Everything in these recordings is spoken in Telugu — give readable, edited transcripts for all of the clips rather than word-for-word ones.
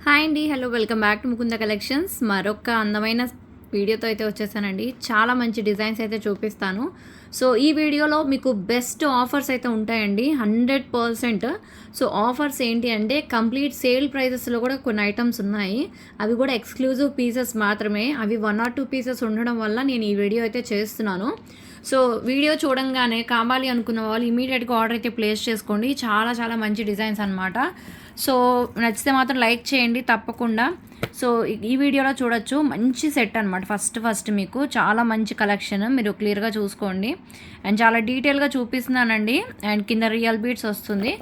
హాయ్ అండి, hello, welcome back to Mukunda collections. మరొక అందమైన వీడియోతో అయితే వచ్చేసానండి. చాలా మంచి డిజైన్స్ అయితే చూపిస్తాను. సో ఈ వీడియోలో మీకు బెస్ట్ ఆఫర్స్ అయితే ఉంటాయండి, 100%. సో ఆఫర్స్ ఏంటి అంటే కంప్లీట్ సేల్ ప్రైజెస్లో కూడా కొన్ని ఐటమ్స్ ఉన్నాయి. అవి కూడా ఎక్స్క్లూజివ్ పీసెస్ మాత్రమే. అవి 1 or 2 పీసెస్ ఉండడం వల్ల నేను ఈ వీడియో అయితే చేస్తున్నాను. సో వీడియో చూడంగానే కావాలి అనుకున్న వాళ్ళు ఇమీడియట్గా ఆర్డర్ అయితే ప్లేస్ చేసుకోండి. చాలా చాలా మంచి డిజైన్స్ అనమాట. సో నచ్చితే మాత్రం లైక్ చేయండి తప్పకుండా. సో ఈ వీడియోలో చూడొచ్చు, మంచి సెట్ అనమాట. ఫస్ట్ మీకు చాలా మంచి కలెక్షన్, మీరు క్లియర్గా చూసుకోండి. అండ్ చాలా డీటెయిల్గా చూపిస్తున్నానండి. అండ్ కింద రియల్ బీడ్స్ వస్తుంది.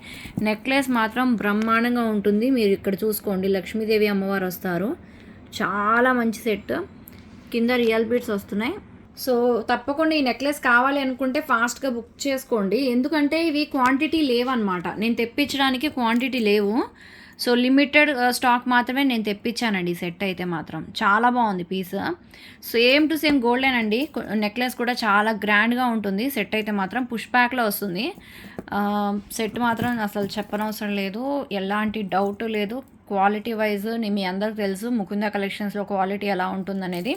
నెక్లెస్ మాత్రం బ్రహ్మాండంగా ఉంటుంది. మీరు ఇక్కడ చూసుకోండి, లక్ష్మీదేవి అమ్మవారు వస్తారు. చాలా మంచి సెట్. కింద రియల్ బీడ్స్ వస్తున్నాయి. సో తప్పకుండా ఈ నెక్లెస్ కావాలి అనుకుంటే ఫాస్ట్గా బుక్ చేసుకోండి. ఎందుకంటే ఇవి క్వాంటిటీ లేవన్నమాట. నేను తెప్పించడానికి క్వాంటిటీ లేవు. సో లిమిటెడ్ స్టాక్ మాత్రమే నేను తెప్పించానండి. సెట్ అయితే మాత్రం చాలా బాగుంది పీస్. సేమ్ టు సేమ్ గోల్డేనండి. నెక్లెస్ కూడా చాలా గ్రాండ్గా ఉంటుంది. సెట్ అయితే మాత్రం పుష్ బ్యాక్లో వస్తుంది. సెట్ మాత్రం అసలు చెప్పనవసరం లేదు, ఎలాంటి డౌట్ లేదు. క్వాలిటీ వైజ్ మీ అందరికి తెలుసు ముకుంద కలెక్షన్స్లో క్వాలిటీ ఎలా ఉంటుందనేది.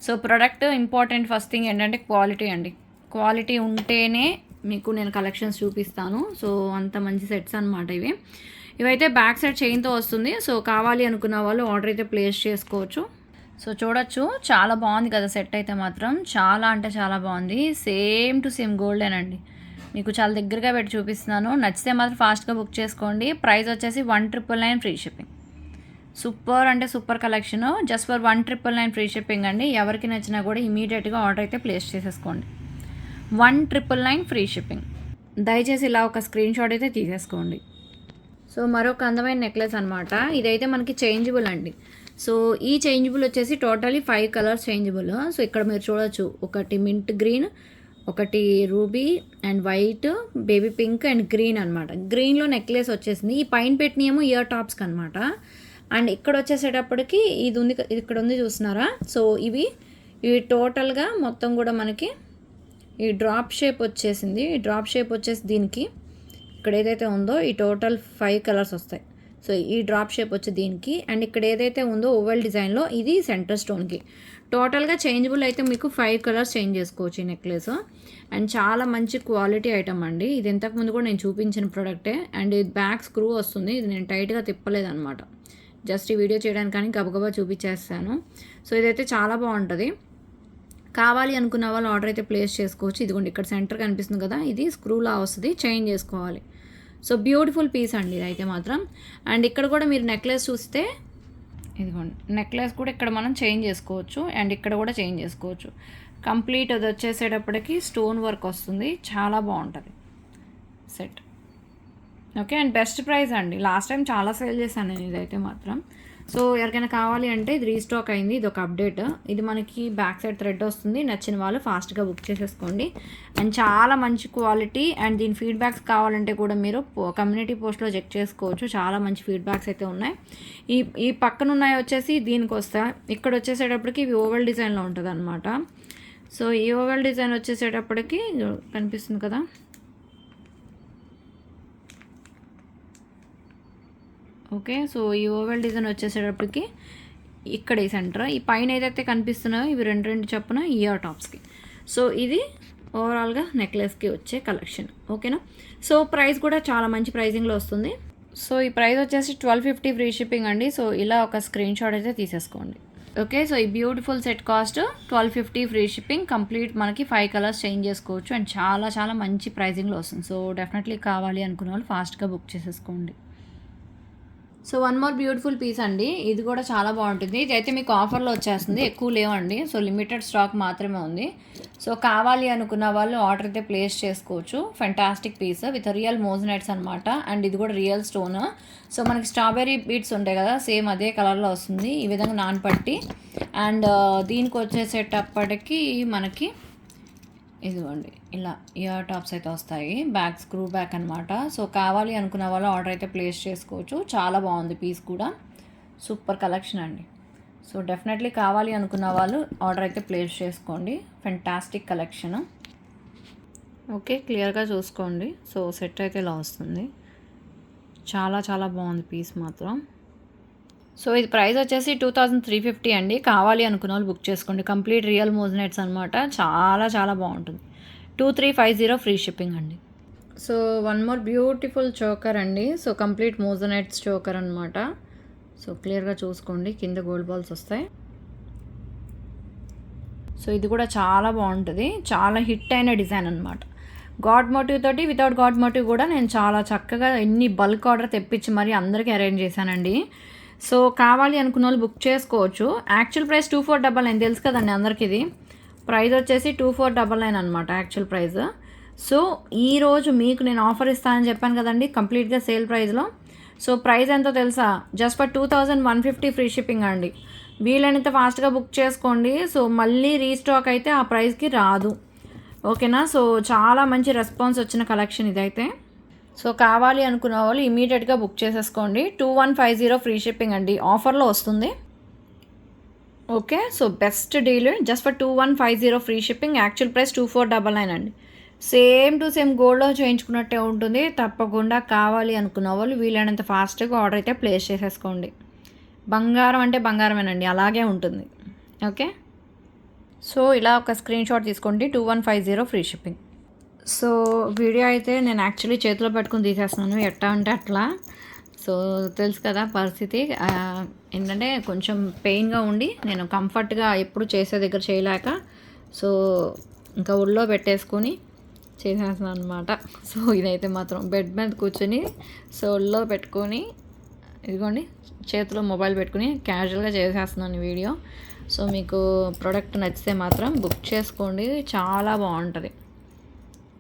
So product important. First thing ఏంటంటే క్వాలిటీ అండి. క్వాలిటీ ఉంటేనే మీకు నేను కలెక్షన్స్ చూపిస్తాను. సో అంత మంచి సెట్స్ అనమాట ఇవి. ఇవైతే బ్యాక్ సైడ్ చైన్తో వస్తుంది. సో కావాలి అనుకున్న వాళ్ళు ఆర్డర్ అయితే ప్లేస్ చేసుకోవచ్చు. సో చూడొచ్చు, చాలా బాగుంది కదా సెట్ అయితే మాత్రం. చాలా అంటే చాలా బాగుంది. సేమ్ టు సేమ్ గోల్డేనండి. మీకు చాలా దగ్గరగా పెట్టి చూపిస్తున్నాను. నచ్చితే మాత్రం ఫాస్ట్గా బుక్ చేసుకోండి. ప్రైస్ వచ్చేసి 1999 ఫ్రీ షిప్పింగ్. సూపర్ అంటే super collection. Just for 1999 free shipping అండి. ఎవరికి నచ్చినా కూడా ఇమీడియట్గా ఆర్డర్ అయితే ప్లేస్ చేసేసుకోండి. 1999 ఫ్రీ షిప్పింగ్. దయచేసి ఇలా ఒక స్క్రీన్ షాట్ అయితే తీసేసుకోండి. సో మరొక అందమైన నెక్లెస్ అనమాట. ఇదైతే మనకి చేంజబుల్ అండి. సో ఈ చేంజబుల్ వచ్చేసి టోటలీ 5 కలర్స్ చేంజబుల్. సో ఇక్కడ మీరు చూడొచ్చు, ఒకటి మింట్ గ్రీన్, ఒకటి ruby and white, baby pink and green అనమాట. గ్రీన్లో నెక్లెస్ వచ్చేసింది. ఈ పైన పెట్టినేమో ఇయర్ టాప్స్కి అనమాట. అండ్ ఇక్కడ వచ్చేసేటప్పటికి ఇది ఉంది, ఇక్కడ ఉంది చూస్తున్నారా. సో ఇవి టోటల్గా మొత్తం కూడా మనకి ఈ డ్రాప్ షేప్ వచ్చేసింది. ఈ డ్రాప్ షేప్ వచ్చేసి దీనికి ఇక్కడ ఏదైతే ఉందో ఈ టోటల్ 5 కలర్స్ వస్తాయి. సో ఈ డ్రాప్ షేప్ వచ్చి దీనికి, అండ్ ఇక్కడ ఏదైతే ఉందో ఓవెల్ డిజైన్లో ఇది సెంటర్ స్టోన్కి. టోటల్గా చేంజబుల్ అయితే మీకు 5 కలర్స్ చేంజ్ చేసుకోవచ్చు ఈ నెక్లెస్. అండ్ చాలా మంచి క్వాలిటీ ఐటమ్ అండి. ఇది ఇంతకుముందు కూడా నేను చూపించిన ప్రోడక్టే. అండ్ ఇది బ్యాక్ స్క్రూ వస్తుంది. ఇది నేను టైట్గా తిప్పలేదన్నమాట, జస్ట్ ఈ వీడియో చేయడానికి కానీ గబగబా చూపించేస్తాను. సో ఇదైతే చాలా బాగుంటుంది. కావాలి అనుకున్న వాళ్ళు ఆర్డర్ అయితే ప్లేస్ చేసుకోవచ్చు. ఇదిగోండి, ఇక్కడ సెంటర్ కనిపిస్తుంది కదా, ఇది స్క్రూలా వస్తుంది, చేంజ్ చేసుకోవాలి. సో బ్యూటిఫుల్ పీస్ అండి ఇదైతే మాత్రం. అండ్ ఇక్కడ కూడా మీరు నెక్లెస్ చూస్తే ఇదిగోండి, నెక్లెస్ కూడా ఇక్కడ మనం చేంజ్ చేసుకోవచ్చు. అండ్ ఇక్కడ కూడా చేంజ్ చేసుకోవచ్చు. కంప్లీట్ అది వచ్చేసేటప్పటికి స్టోన్ వర్క్ వస్తుంది. చాలా బాగుంటుంది set. Okay, and best price అండి. లాస్ట్ టైం చాలా సేల్ చేశాను నేను ఇదైతే మాత్రం. సో ఎవరికైనా కావాలి అంటే ఇది రీస్టాక్ అయింది. ఇది ఒక అప్డేట్. ఇది మనకి బ్యాక్ సైడ్ థ్రెడ్ వస్తుంది. నచ్చిన వాళ్ళు ఫాస్ట్గా బుక్ చేసేసుకోండి. అండ్ చాలా మంచి క్వాలిటీ. అండ్ దీని ఫీడ్బ్యాక్స్ కావాలంటే కూడా మీరు కమ్యూనిటీ పోస్ట్లో చెక్ చేసుకోవచ్చు. చాలా మంచి ఫీడ్బ్యాక్స్ అయితే ఉన్నాయి. ఈ పక్కన ఉన్నాయి వచ్చేసి దీనికి వస్తాయి. ఇక్కడ వచ్చేసేటప్పటికి ఇవి ఓవెల్ డిజైన్లో ఉంటుంది అనమాట. సో ఈ ఓవెల్ డిజైన్ వచ్చేసేటప్పటికి కనిపిస్తుంది కదా, ఓకే. సో ఈ ఓవెల్ డిజైన్ వచ్చేసేటప్పటికి ఇక్కడ ఈ సెంటర్, ఈ పైన ఏదైతే కనిపిస్తున్నాయో ఇవి రెండు చొప్పున ఇయర్ టాప్స్కి. సో ఇది ఓవరాల్గా నెక్లెస్కి వచ్చే కలెక్షన్. ఓకేనా. సో ప్రైస్ కూడా చాలా మంచి ప్రైజింగ్లో వస్తుంది. సో ఈ ప్రైస్ వచ్చేసి 1250 ఫ్రీ షిప్పింగ్ అండి. సో ఇలా ఒక స్క్రీన్ షాట్ అయితే తీసేసుకోండి. ఓకే, సో ఈ beautiful set cost 1250 free shipping. Complete మనకి 5 కలర్స్ చేంజ్ చేసుకోవచ్చు. అండ్ చాలా చాలా మంచి ప్రైజింగ్లో వస్తుంది. సో డెఫినెట్లీ కావాలి అనుకున్న వాళ్ళు ఫాస్ట్గా బుక్ చేసేసుకోండి. So one more beautiful piece అండి. ఇది కూడా చాలా బాగుంటుంది. ఇది అయితే మీకు ఆఫర్లో వచ్చేస్తుంది, ఎక్కువ లేవండి. సో లిమిటెడ్ స్టాక్ మాత్రమే ఉంది. సో కావాలి అనుకున్న వాళ్ళు ఆర్డర్ అయితే ప్లేస్ చేసుకోవచ్చు. Fantastic piece with real moissanites అనమాట. అండ్ ఇది కూడా రియల్ స్టోన్. సో మనకి స్ట్రాబెర్రీ బీట్స్ ఉంటాయి కదా, సేమ్ అదే కలర్లో వస్తుంది. ఈ విధంగా నానపట్టి. అండ్ దీనికి వచ్చేసేటప్పటికి మనకి ఇదిగోండి ఇలా ఇయర్ టాప్స్ అయితే వస్తాయి. బ్యాక్ స్క్రూ బ్యాక్ అనమాట. సో కావాలి అనుకున్న వాళ్ళు ఆర్డర్ అయితే ప్లేస్ చేసుకోవచ్చు. చాలా బాగుంది పీస్ కూడా. సూపర్ కలెక్షన్ అండి. సో డెఫినెట్లీ కావాలి అనుకున్న వాళ్ళు ఆర్డర్ అయితే ప్లేస్ చేసుకోండి. Fantastic collection. ఓకే, క్లియర్గా చూసుకోండి. సో సెట్ అయితే ఇలా వస్తుంది. చాలా చాలా బాగుంది పీస్ మాత్రం. సో ఇది ప్రైస్ వచ్చేసి 2350 అండి. కావాలి అనుకున్న వాళ్ళు బుక్ చేసుకోండి. కంప్లీట్ రియల్ మోజనైట్స్ అనమాట. చాలా చాలా బాగుంటుంది. 2350 ఫ్రీ షిప్పింగ్ అండి. So one more beautiful choker అండి. సో కంప్లీట్ మోజనైట్స్ చోకర్ అనమాట. సో క్లియర్గా చూసుకోండి, కింద గోల్డ్ బాల్స్ వస్తాయి. సో ఇది కూడా చాలా బాగుంటుంది. చాలా హిట్ అయిన డిజైన్ అనమాట. గాడ్ మోటివ్ తోటి వితౌట్ గాడ్ మోటివ్ కూడా నేను చాలా చక్కగా ఎన్ని బల్క్ ఆర్డర్ తెప్పించి మరి అందరికీ అరేంజ్ చేశానండి. సో కావాలి అనుకున్న వాళ్ళు బుక్ చేసుకోవచ్చు. యాక్చువల్ ప్రైస్ 2499 తెలుసు కదండి అందరికీ. ఇది ప్రైస్ వచ్చేసి 2499 అనమాట యాక్చువల్ ప్రైస్. సో ఈరోజు మీకు నేను ఆఫర్ ఇస్తానని చెప్పాను కదండి కంప్లీట్గా సేల్ ప్రైస్లో. సో ప్రైస్ ఎంతో తెలుసా? జస్ట్ ఫర్ 2150 ఫ్రీ షిప్పింగ్ అండి. వీలైనంత ఫాస్ట్గా బుక్ చేసుకోండి. సో మళ్ళీ రీస్టాక్ అయితే ఆ ప్రైస్కి రాదు, ఓకేనా? సో చాలా మంచి రెస్పాన్స్ వచ్చిన కలెక్షన్ ఇదైతే. సో కావాలి అనుకున్న వాళ్ళు ఇమీడియట్గా బుక్ చేసేసుకోండి. 2150 ఫ్రీ షిప్పింగ్ అండి, ఆఫర్లో వస్తుంది. Okay, so best deal just for 2150 free shipping. Actual price 2499 అండి. సేమ్ టు సేమ్ గోల్డ్లో చేయించుకున్నట్టే ఉంటుంది. తప్పకుండా కావాలి అనుకున్న వాళ్ళు వీలైనంత ఫాస్ట్గా ఆర్డర్ అయితే ప్లేస్ చేసేసుకోండి. బంగారం అంటే బంగారమేనండి, అలాగే ఉంటుంది. ఓకే, సో ఇలా ఒక స్క్రీన్ షాట్ తీసుకోండి. 2150 ఫ్రీ షిప్పింగ్. సో వీడియో అయితే నేను యాక్చువల్లీ చేతిలో పెట్టుకుని తీసేస్తున్నాను, ఎట్లా అంటే అట్లా. సో తెలుసు కదా పరిస్థితి, ఏంటంటే కొంచెం పెయిన్గా ఉండి నేను కంఫర్ట్గా ఎప్పుడు చేసే దగ్గర చేయలేక సో ఇంకా ఒళ్ళో పెట్టేసుకొని చేసేస్తున్నాను అనమాట. సో ఇదైతే మాత్రం బెడ్ మీద కూర్చొని సో ఒళ్ళో పెట్టుకొని ఇదిగోండి చేతిలో మొబైల్ పెట్టుకుని క్యాజువల్గా చేసేస్తున్నాను వీడియో. సో మీకు ప్రోడక్ట్ నచ్చితే మాత్రం బుక్ చేసుకోండి, చాలా బాగుంటుంది.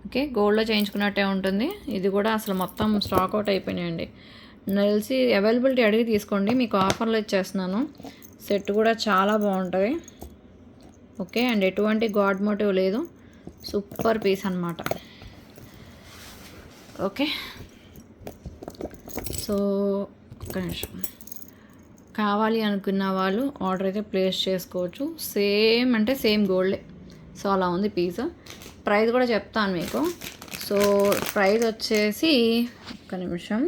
ఓకే, గోల్డ్లో చేయించుకున్నట్టే ఉంటుంది. ఇది కూడా అసలు మొత్తం స్టాక్ అవుట్ అయిపోయినాయండి. నాకు తెలిసి అవైలబిలిటీ అడిగి తీసుకోండి, మీకు ఆఫర్లో ఇచ్చేస్తున్నాను. సెట్ కూడా చాలా బాగుంటుంది. ఓకే, అండ్ ఎటువంటి గాడ్ మోటివ్ లేదు, సూపర్ పీస్ అనమాట. ఓకే, సో ఒక్క నిమిషం. కావాలి అనుకున్న వాళ్ళు ఆర్డర్ అయితే ప్లేస్ చేసుకోవచ్చు. సేమ్ అంటే సేమ్ గోల్డే. సో అలా ఉంది పీస్. ప్రైస్ కూడా చెప్తాను మీకు. సో ప్రైస్ వచ్చేసి ఒక్క నిమిషం.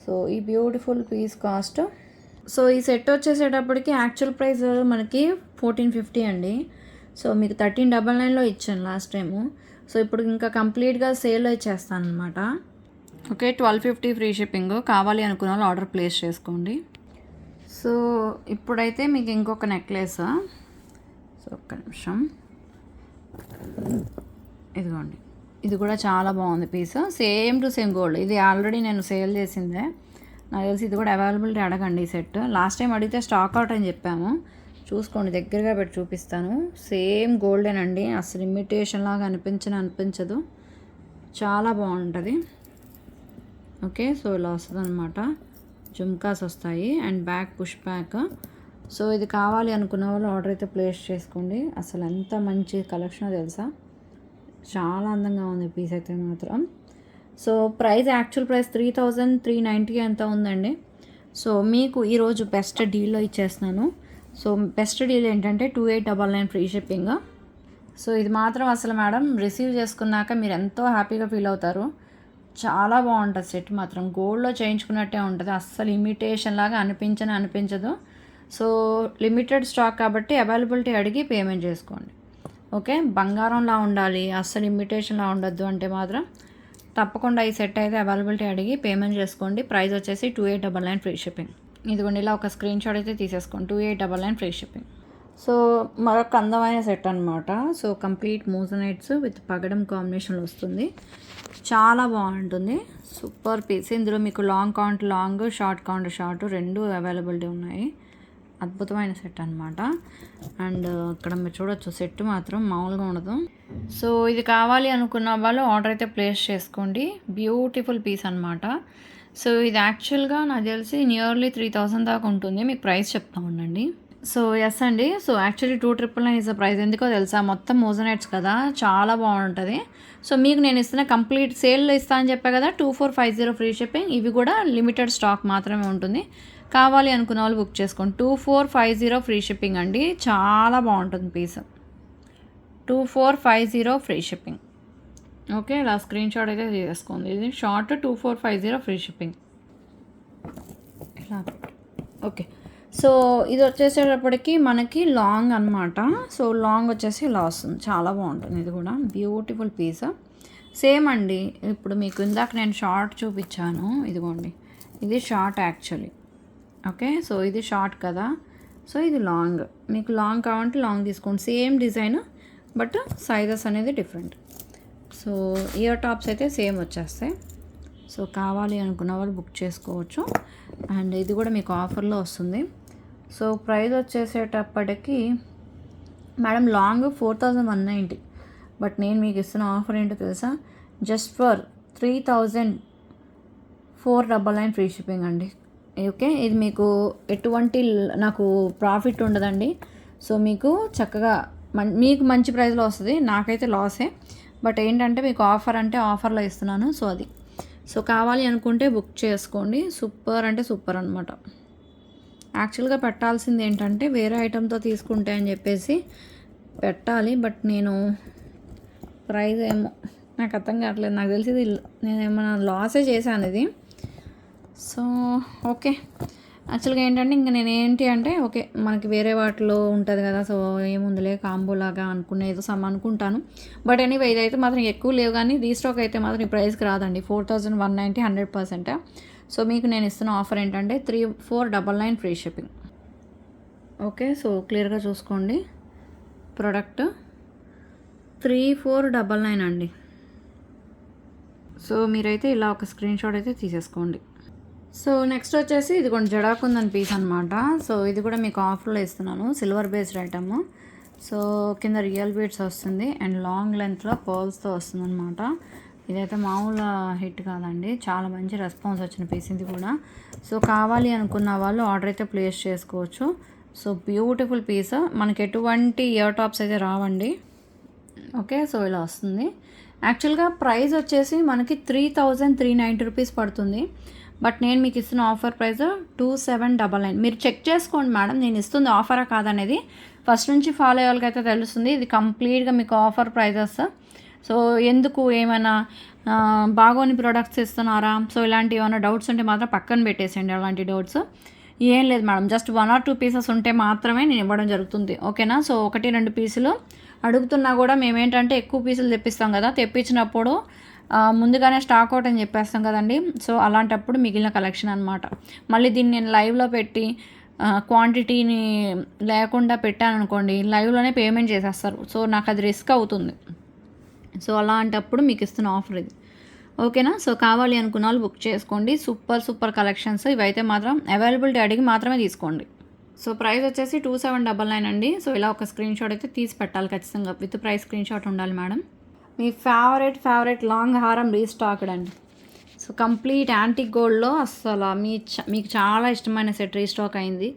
సో ఈ బ్యూటిఫుల్ పీస్ కాస్ట్, సో ఈ సెట్ వచ్చేసేటప్పటికి యాక్చువల్ ప్రైస్ మనకి 1450 అండి. సో మీకు 1399లో ఇచ్చాను లాస్ట్ టైము. సో ఇప్పుడు ఇంకా కంప్లీట్గా సేల్లో ఇచ్చేస్తాను అనమాట. Okay, 1250 free shipping. కావాలి అనుకున్న వాళ్ళు ఆర్డర్ ప్లేస్ చేసుకోండి. సో ఇప్పుడైతే మీకు ఇంకొక నెక్లెస్. సో ఒక్క నిమిషం, ఇదిగోండి. ఇది కూడా చాలా బాగుంది piece, same to same gold. ఇది ఆల్రెడీ నేను సేల్ చేసిందే, నాకు తెలిసి ఇది కూడా అవైలబిలిటీ అడగండి. ఈ సెట్ లాస్ట్ టైం అడిగితే స్టాక్ అవుట్ అని చెప్పాము. చూసుకోండి, దగ్గరగా పెట్టి చూపిస్తాను. సేమ్ గోల్డేనండి, అసలు ఇమిటేషన్ లాగా అనిపించదు. చాలా బాగుంటుంది. ఓకే, సో ఇలా వస్తుంది అనమాట. జుమ్కాస్ వస్తాయి and back push back. So ఇది కావాలి అనుకున్న వాళ్ళు ఆర్డర్ అయితే ప్లేస్ చేసుకోండి. అసలు ఎంత మంచి కలెక్షన్ తెలుసా, చాలా అందంగా ఉంది పీస్ అయితే మాత్రం. సో ప్రైస్ యాక్చువల్ ప్రైస్ 3390 ఎంత ఉందండి. సో మీకు ఈరోజు బెస్ట్ డీల్లో ఇచ్చేస్తున్నాను. సో బెస్ట్ డీల్ ఏంటంటే 2899 ఫ్రీ షిప్పింగ్. సో ఇది మాత్రం అసలు మేడం రిసీవ్ చేసుకున్నాక మీరు ఎంతో హ్యాపీగా ఫీల్ అవుతారు. చాలా బాగుంటుంది సెట్ మాత్రం, గోల్డ్లో చేయించుకున్నట్టే ఉంటుంది. అస్సలు ఇమిటేషన్ లాగా అనిపించదు. సో లిమిటెడ్ స్టాక్ కాబట్టి అవైలబిలిటీ అడిగి పేమెంట్ చేసుకోండి. ఓకే, బంగారంలా ఉండాలి, అస్సలు ఇమిటేషన్లా ఉండొద్దు అంటే మాత్రం తప్పకుండా ఈ సెట్ అయితే అవైలబిలిటీ అడిగి పేమెంట్ చేసుకోండి. ప్రైస్ వచ్చేసి 2899 ఫ్రీ షిప్పింగ్. ఇదిగోండి ఇలా ఒక స్క్రీన్ షాట్ అయితే తీసేసుకోండి. 2899 ఫ్రీ షిప్పింగ్. సో మరొక అందమైన సెట్ అనమాట. సో కంప్లీట్ మోజనైట్స్ విత్ పగడం కాంబినేషన్లో వస్తుంది. చాలా బాగుంటుంది, సూపర్ పీస్. ఇందులో మీకు long count long, short count short రెండు అవైలబిలిటీ ఉన్నాయి. అద్భుతమైన సెట్ అనమాట. అండ్ ఇక్కడ మీరు చూడొచ్చు, సెట్ మాత్రం మామూలుగా ఉండదు. సో ఇది కావాలి అనుకున్న వాళ్ళు ఆర్డర్ అయితే ప్లేస్ చేసుకోండి. బ్యూటిఫుల్ పీస్ అనమాట. సో ఇది యాక్చువల్గా నాకు తెలిసి నియర్లీ 3000 దాకా ఉంటుంది. మీకు ప్రైస్ చెప్తా ఉండండి. సో ఎస్ అండి, so actually 2999 is the price. ఎందుకో తెలుసా, మొత్తం మోజనైట్స్ కదా, చాలా బాగుంటుంది. సో మీకు నేను ఇస్తున్న కంప్లీట్ సేల్లో ఇస్తా అని చెప్పా కదా, 2450 ఫ్రీ షిప్పింగ్. ఇవి కూడా లిమిటెడ్ స్టాక్ మాత్రమే ఉంటుంది. కావాలి అనుకున్న వాళ్ళు బుక్ చేసుకోండి. 2450 ఫ్రీ షిప్పింగ్ అండి, చాలా బాగుంటుంది పీస్. 2450 free shipping. ఓకే, ఇలా స్క్రీన్ షాట్ అయితే తీసుకోండి. ఇది షార్ట్ 2450 ఫ్రీ షిప్పింగ్. ఇలా ఓకే. సో ఇది వచ్చేసేటప్పటికి మనకి లాంగ్ అనమాట. సో లాంగ్ వచ్చేసి ఇలా వస్తుంది. చాలా బాగుంటుంది. ఇది కూడా బ్యూటిఫుల్ పీస్. సేమ్ అండి, ఇప్పుడు మీకు ఇందాక నేను షార్ట్ చూపించాను, ఇదిగోండి ఇది షార్ట్ యాక్చువల్లీ. ఓకే, సో ఇది షార్ట్ కదా, సో ఇది లాంగ్. మీకు లాంగ్ కావాలంటే లాంగ్ తీసుకోండి, సేమ్ డిజైన్ బట్ సైజెస్ అనేది డిఫరెంట్. సో ఇయర్ టాప్స్ అయితే సేమ్ వచ్చేస్తాయి. సో కావాలి అనుకున్న వాళ్ళు బుక్ చేసుకోవచ్చు. అండ్ ఇది కూడా మీకు ఆఫర్లో వస్తుంది. సో ప్రైస్ వచ్చేసేటప్పటికి మేడం లాంగ్ 4190, బట్ నేను మీకు ఇస్తున్న ఆఫర్ ఏంటో తెలుసా, జస్ట్ ఫర్ 3499 ఫ్రీ షిప్పింగ్ అండి. ఓకే, ఇది మీకు ఎటువంటి నాకు ప్రాఫిట్ ఉండదండి. సో మీకు చక్కగా మీకు మంచి ప్రైస్లో వస్తుంది, నాకైతే లాసే. బట్ ఏంటంటే మీకు ఆఫర్ అంటే ఆఫర్లో ఇస్తున్నాను. సో అది, సో కావాలి అనుకుంటే బుక్ చేసుకోండి. సూపర్ అంటే సూపర్ అనమాట. యాక్చువల్గా పెట్టాల్సింది ఏంటంటే వేరే ఐటెంతో తీసుకుంటే అని చెప్పేసి పెట్టాలి, బట్ నేను ప్రైస్ ఏమో నాకు అర్థం కావట్లేదు. నాకు తెలిసి ఇది నేను ఏమైనా లాసే చేశాను ఇది. సో ఓకే, యాక్చువల్గా ఏంటంటే ఇంకా నేను ఏంటి అంటే ఓకే మనకి వేరే వాటిలో ఉంటుంది కదా, సో ఏముందిలే కాంబోలాగా అనుకునేది అనుకుంటాను. బట్ ఎనీవే ఇదైతే మాత్రం ఎక్కువ లేవు, కానీ రీస్టాక్ అయితే మాత్రం ఈ ప్రైస్కి రాదండి. 4190 100%. సో మీకు నేను ఇస్తున్న ఆఫర్ ఏంటంటే 3499 ఫ్రీ షిప్పింగ్. ఓకే, సో క్లియర్గా చూసుకోండి, ప్రోడక్ట్ 3499 అండి. సో మీరైతే ఇలా ఒక స్క్రీన్ షాట్ అయితే తీసేసుకోండి. సో నెక్స్ట్ వచ్చేసి ఇది కొంచెం జడాకుందని పీస్ అనమాట. సో ఇది కూడా మీకు ఆఫర్లో ఇస్తున్నాను, సిల్వర్ బేస్డ్ ఐటమ్. సో కింద రియల్ బీడ్స్ వస్తుంది అండ్ లాంగ్ లెంత్లో పర్ల్స్తో వస్తుంది అనమాట. ఇదైతే మామూలు హిట్ కాదండి, చాలా మంచి రెస్పాన్స్ వచ్చిన పీస్ ఇది కూడా. సో కావాలి అనుకున్న వాళ్ళు ఆర్డర్ అయితే ప్లేస్ చేసుకోవచ్చు. సో బ్యూటిఫుల్ పీస్, మనకి ఎటువంటి ఇయర్ టాప్స్ అయితే రావండి. ఓకే, సో ఇలా వస్తుంది. యాక్చువల్గా ప్రైస్ వచ్చేసి మనకి 3390 రూపీస్ పడుతుంది, బట్ నేను మీకు ఇస్తున్న ఆఫర్ ప్రైస్ 2799. మీరు చెక్ చేసుకోండి మేడం, నేను ఇస్తుంది ఆఫరా కాదనేది. ఫస్ట్ నుంచి ఫాలో అయ్యే వాళ్ళకైతే తెలుస్తుంది. ఇది కంప్లీట్గా మీకు ఆఫర్ ప్రైజెస్. సో ఎందుకు ఏమైనా బాగోని ప్రోడక్ట్స్ ఇస్తున్నారా, సో ఇలాంటి ఏమైనా డౌట్స్ ఉంటే మాత్రం పక్కన పెట్టేసేయండి. అలాంటి డౌట్స్ ఏం లేదు మేడం, జస్ట్ 1 or 2 పీసెస్ ఉంటే మాత్రమే నేను ఇవ్వడం జరుగుతుంది. ఓకేనా, సో 1-2 పీసులు అడుగుతున్నా కూడా మేమేంటంటే ఎక్కువ పీసులు తెప్పిస్తాం కదా, తెప్పించినప్పుడు ముందుగానే స్టాక్ అవుట్ అని చెప్పేస్తాం కదండి. సో అలాంటప్పుడు మిగిలిన కలెక్షన్ అనమాట. మళ్ళీ దీన్ని నేను లైవ్లో పెట్టి క్వాంటిటీని లేకుండా పెట్టాను అనుకోండి, లైవ్లోనే పేమెంట్ చేసేస్తారు. సో నాకు అది రిస్క్ అవుతుంది. సో అలాంటప్పుడు మీకు ఇస్తున్న ఆఫర్ ఇది. ఓకేనా, సో కావాలి అనుకున్న వాళ్ళు బుక్ చేసుకోండి. సూపర్ కలెక్షన్స్ ఇవైతే మాత్రం అవైలబిలిటీ అడిగి మాత్రమే తీసుకోండి. సో ప్రైస్ వచ్చేసి 2799 అండి. సో ఇలా ఒక స్క్రీన్ షాట్ అయితే తీసి పెట్టాలి ఖచ్చితంగా, విత్ ప్రైస్ స్క్రీన్ షాట్ ఉండాలి మేడం. మీ ఫేవరెట్ లాంగ్ హారం రీస్టాక్డ్ అండి. సో కంప్లీట్ యాంటిక్ గోల్డ్లో అస్సలు మీకు చాలా ఇష్టమైన సెట్ రీస్టాక్ అయింది.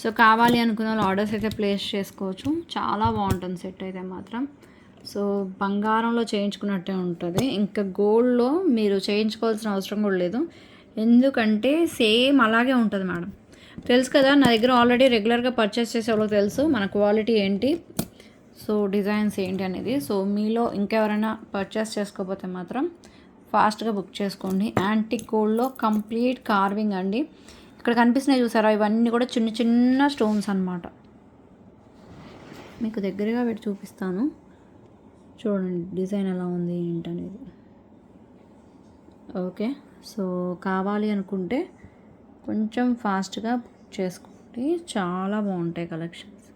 సో కావాలి అనుకున్న వాళ్ళు ఆర్డర్స్ అయితే ప్లేస్ చేసుకోవచ్చు. చాలా బాగుంటుంది సెట్ అయితే మాత్రం. సో బంగారంలో చేయించుకున్నట్టే ఉంటుంది, ఇంకా గోల్డ్లో మీరు చేయించుకోవాల్సిన అవసరం కూడా లేదు, ఎందుకంటే సేమ్ అలాగే ఉంటుంది మేడం. తెలుసు కదా, నా దగ్గర ఆల్రెడీ రెగ్యులర్గా పర్చేస్ చేసే వాళ్ళకి తెలుసు మన క్వాలిటీ ఏంటి, సో డిజైన్స్ ఏంటి అనేది. సో మీలో ఇంకెవరైనా పర్చేస్ చేసుకోకపోతే మాత్రం ఫాస్ట్గా బుక్ చేసుకోండి. యాంటిక్ గోల్డ్లో కంప్లీట్ కార్వింగ్ అండి. ఇక్కడ కనిపిస్తున్నాయి చూసారా, ఇవన్నీ కూడా చిన్న స్టోన్స్ అన్నమాట. మీకు దగ్గరగా పెట్టి చూపిస్తాను చూడండి, డిజైన్ ఎలా ఉంది ఏంటనేది. ఓకే, సో కావాలి అనుకుంటే కొంచెం ఫాస్ట్గా బుక్ చేసుకోండి, చాలా బాగుంటాయి కలెక్షన్స్.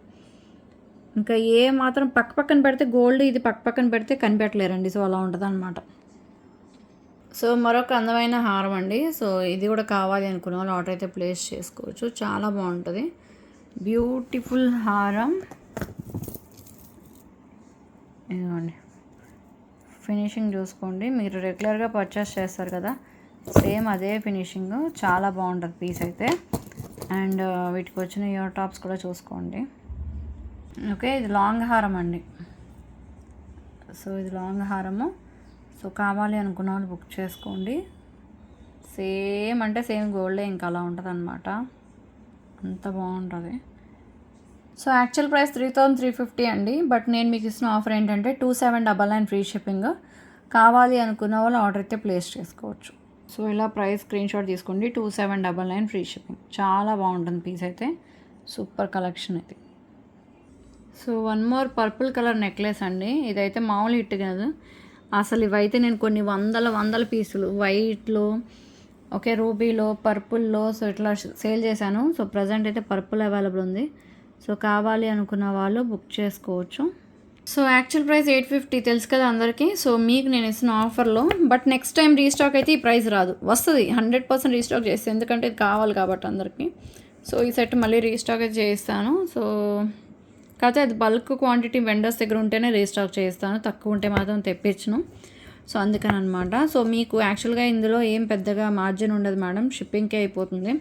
ఇంకా ఏ మాత్రం పక్కన పెడితే గోల్డ్, ఇది పక్కన పెడితే కనిపెట్టలేరండి. సో అలా ఉంటుంది అనమాట. సో మరొక అందమైన హారం అండి. సో ఇది కూడా కావాలి అనుకున్న వాళ్ళు ఆర్డర్ అయితే ప్లేస్ చేసుకోవచ్చు, చాలా బాగుంటుంది. బ్యూటిఫుల్ హారం, ఇదిగోండి ఫినిషింగ్ చూసుకోండి. మీరు రెగ్యులర్గా పర్చేస్ చేస్తారు కదా, సేమ్ అదే ఫినిషింగ్, చాలా బాగుంటుంది పీస్ అయితే. అండ్ వీటికి వచ్చిన ఇయర్ టాప్స్ కూడా చూసుకోండి. ఓకే, ఇది లాంగ్ హారం అండి. సో ఇది లాంగ్ హారము. సో కావాలి అనుకున్న వాళ్ళు బుక్ చేసుకోండి. సేమ్ అంటే సేమ్ గోల్డే, ఇంకా అలా ఉంటుంది అనమాట, అంత బాగుంటుంది. సో యాక్చువల్ ప్రైస్ 3350 అండి, బట్ నేను మీకు ఇస్తున్న ఆఫర్ ఏంటంటే 2799 ఫ్రీ షిప్పింగ్. కావాలి అనుకున్న వాళ్ళు ఆర్డర్ అయితే ప్లేస్ చేసుకోవచ్చు. సో ఇలా ప్రైస్ స్క్రీన్ షాట్ తీసుకోండి. 2799 ఫ్రీ షిప్పింగ్. చాలా బాగుంటుంది పీస్ అయితే, సూపర్ కలెక్షన్ ఇది. So one more purple colour necklace అండి. ఇదైతే మామూలు హిట్ కాదు అసలు. ఇవైతే నేను కొన్ని వందల పీసులు వైట్లో, ఓకే, రూబీలో, పర్పుల్లో, సో ఇట్లా సేల్ చేశాను. సో ప్రజెంట్ అయితే పర్పుల్ అవైలబుల్ ఉంది. సో కావాలి అనుకున్న వాళ్ళు బుక్ చేసుకోవచ్చు. సో యాక్చువల్ ప్రైస్ 850 తెలుసు కదా అందరికీ. సో మీకు నేను ఇస్తున్న ఆఫర్లో, బట్ నెక్స్ట్ టైం రీస్టాక్ అయితే ఈ ప్రైస్ రాదు, వస్తుంది 100% రీస్టాక్ చేస్తాను, ఎందుకంటే ఇది కావాలి కాబట్టి అందరికీ. సో ఈ సెట్ మళ్ళీ రీస్టాక్ అయితే చేస్తాను. సో కాకపోతే అది బల్క్ క్వాంటిటీ వెండర్స్ దగ్గర ఉంటేనే రీస్టాక్ చేస్తాను, తక్కువ ఉంటే మాత్రం తెప్పించను. సో అందుకని అనమాట. సో మీకు యాక్చువల్గా ఇందులో ఏం పెద్దగా మార్జిన్ ఉండదు మేడం, షిప్పింగ్కే అయిపోతుంది.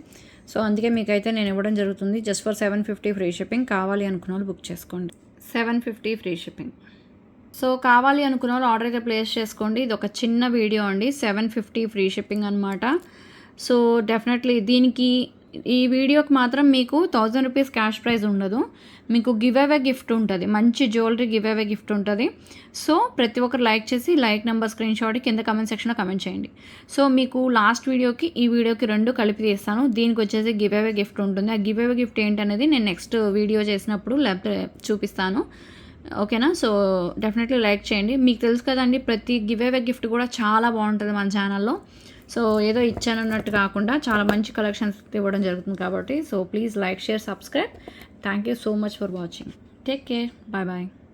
సో అందుకే మీకైతే నేను ఇవ్వడం జరుగుతుంది. Just for 750 free shipping. కావాలి అనుకున్న వాళ్ళు బుక్ చేసుకోండి. 750 ఫ్రీ షిప్పింగ్. సో కావాలి అనుకున్న వాళ్ళు ఆర్డర్ అయితే ప్లేస్ చేసుకోండి. ఇది ఒక చిన్న వీడియో అండి, 750 ఫ్రీ షిప్పింగ్ అనమాట. సో డెఫినెట్లీ దీనికి, ఈ వీడియోకి మాత్రం మీకు 1000 రూపీస్ క్యాష్ ప్రైజ్ ఉండదు, మీకు గివ్ అవే గిఫ్ట్ ఉంటుంది, మంచి జ్యువెలరీ గివ్ అవే గిఫ్ట్ ఉంటుంది. సో ప్రతి ఒక్కరు లైక్ చేసి లైక్ నెంబర్ స్క్రీన్ షాట్ కింద కమెంట్ సెక్షన్లో కమెంట్ చేయండి. సో మీకు లాస్ట్ వీడియోకి ఈ వీడియోకి రెండు కలిపి తీస్తాను. దీనికి వచ్చేసి గివ్ అవే గిఫ్ట్ ఉంటుంది. ఆ గివ్ అవే గిఫ్ట్ ఏంటనేది నేను నెక్స్ట్ వీడియో చేసినప్పుడు లేకపోతే చూపిస్తాను, ఓకేనా. సో డెఫినెట్లీ లైక్ చేయండి. మీకు తెలుసు కదండి, ప్రతి గివ్ అవే గిఫ్ట్ కూడా చాలా బాగుంటుంది మన ఛానల్లో. సో ఏదో ఇచ్చానన్నట్టు కాకుండా చాలా మంచి కలెక్షన్స్ ఇవ్వడం జరుగుతుంది కాబట్టి. So please like, share, subscribe. Thank you so much for watching. Take care. Bye bye.